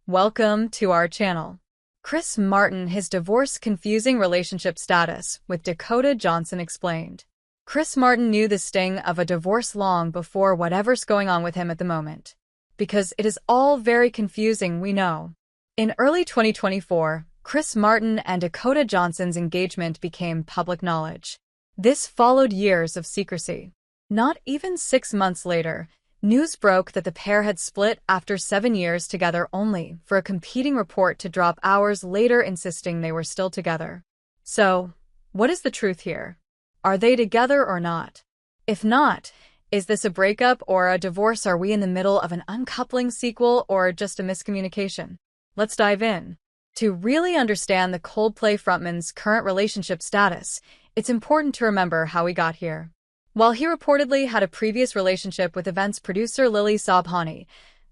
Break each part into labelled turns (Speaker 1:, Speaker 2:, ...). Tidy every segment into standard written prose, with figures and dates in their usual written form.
Speaker 1: Welcome to our channel. Chris Martin, his divorce confusing relationship status with Dakota Johnson explained. Chris Martin knew the sting of a divorce long before whatever's going on with him at the moment. Because it is all very confusing, we know. In early 2024, Chris Martin and Dakota Johnson's engagement became public knowledge. This followed years of secrecy. Not even 6 months later, news broke that the pair had split after 7 years together, only for a competing report to drop hours later insisting they were still together. So, what is the truth here? Are they together or not? If not, is this a breakup or a divorce? Are we in the middle of an uncoupling sequel or just a miscommunication? Let's dive in. To really understand the Coldplay frontman's current relationship status, it's important to remember how he got here. While he reportedly had a previous relationship with events producer Lily Sobhani,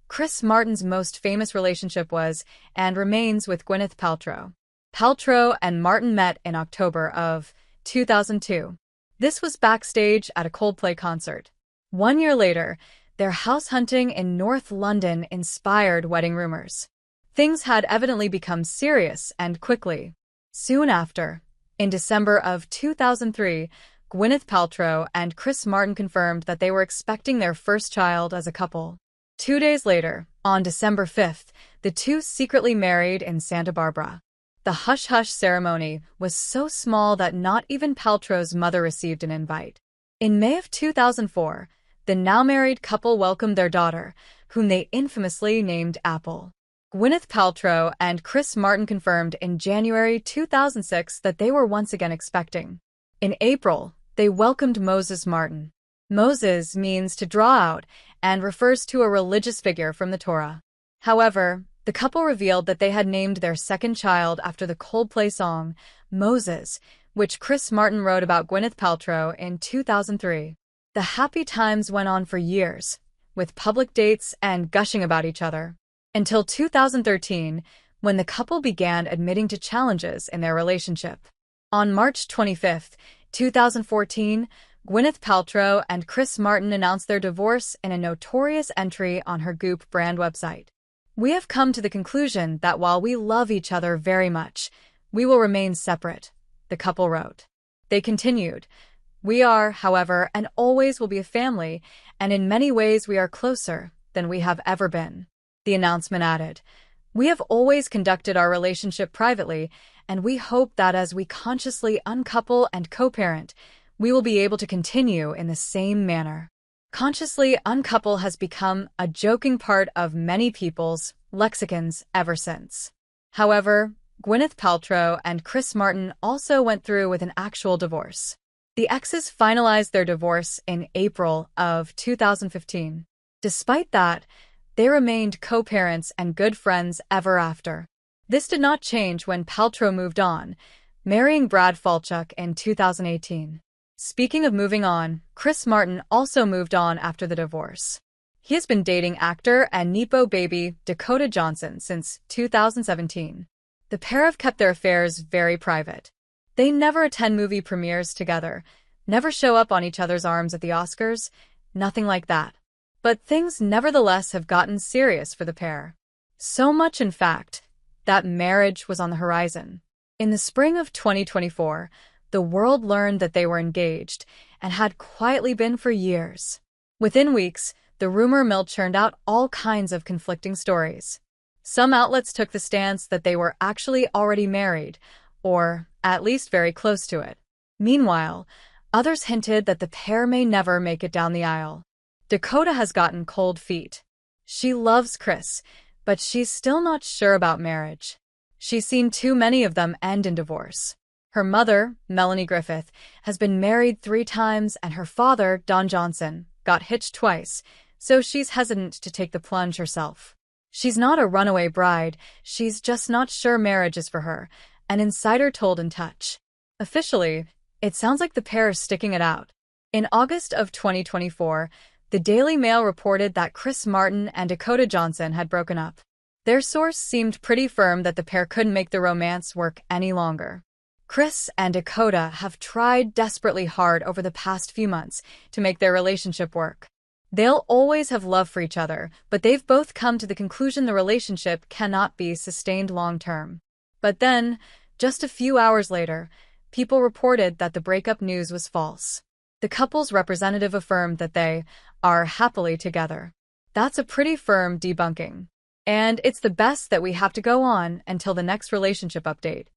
Speaker 1: Chris Martin's most famous relationship was, and remains, with Gwyneth Paltrow. Paltrow and Martin met in October of 2002. This was backstage at a Coldplay concert. 1 year later, their house hunting in North London inspired wedding rumors. Things had evidently become serious and quickly. Soon after, in December of 2003, Gwyneth Paltrow and Chris Martin confirmed that they were expecting their first child as a couple. 2 days later, on December 5th, the two secretly married in Santa Barbara. The hush-hush ceremony was so small that not even Paltrow's mother received an invite. In May of 2004, the now-married couple welcomed their daughter, whom they infamously named Apple. Gwyneth Paltrow and Chris Martin confirmed in January 2006 that they were once again expecting. In April, they welcomed Moses Martin. Moses means to draw out and refers to a religious figure from the Torah. However, the couple revealed that they had named their second child after the Coldplay song, Moses, which Chris Martin wrote about Gwyneth Paltrow in 2003. The happy times went on for years, with public dates and gushing about each other, until 2013, when the couple began admitting to challenges in their relationship. On March 25, 2014, Gwyneth Paltrow and Chris Martin announced their divorce in a notorious entry on her Goop brand website. "We have come to the conclusion that while we love each other very much, we will remain separate," the couple wrote. They continued, "We are, however, and always will be a family, and in many ways we are closer than we have ever been." The announcement added, "We have always conducted our relationship privately, and we hope that as we consciously uncouple and co-parent, we will be able to continue in the same manner." Consciously uncouple has become a joking part of many people's lexicons ever since. However, Gwyneth Paltrow and Chris Martin also went through with an actual divorce. The exes finalized their divorce in April of 2015. Despite that, they remained co-parents and good friends ever after. This did not change when Paltrow moved on, marrying Brad Falchuk in 2018. Speaking of moving on, Chris Martin also moved on after the divorce. He has been dating actor and Nepo baby Dakota Johnson since 2017. The pair have kept their affairs very private. They never attend movie premieres together, never show up on each other's arms at the Oscars, nothing like that. But things nevertheless have gotten serious for the pair. So much, in fact, that marriage was on the horizon. In the spring of 2024, the world learned that they were engaged and had quietly been for years. Within weeks, the rumor mill churned out all kinds of conflicting stories. Some outlets took the stance that they were actually already married, or at least very close to it. Meanwhile, others hinted that the pair may never make it down the aisle. Dakota has gotten cold feet. She loves Chris, but she's still not sure about marriage. She's seen too many of them end in divorce. Her mother, Melanie Griffith, has been married 3 times, and her father, Don Johnson, got hitched twice, so she's hesitant to take the plunge herself. She's not a runaway bride, she's just not sure marriage is for her, an insider told In Touch. Officially, it sounds like the pair are sticking it out. In August of 2024, the Daily Mail reported that Chris Martin and Dakota Johnson had broken up. Their source seemed pretty firm that the pair couldn't make the romance work any longer. Chris and Dakota have tried desperately hard over the past few months to make their relationship work. They'll always have love for each other, but they've both come to the conclusion the relationship cannot be sustained long-term. But then, just a few hours later, people reported that the breakup news was false. The couple's representative affirmed that they are happily together. That's a pretty firm debunking. And it's the best that we have to go on until the next relationship update.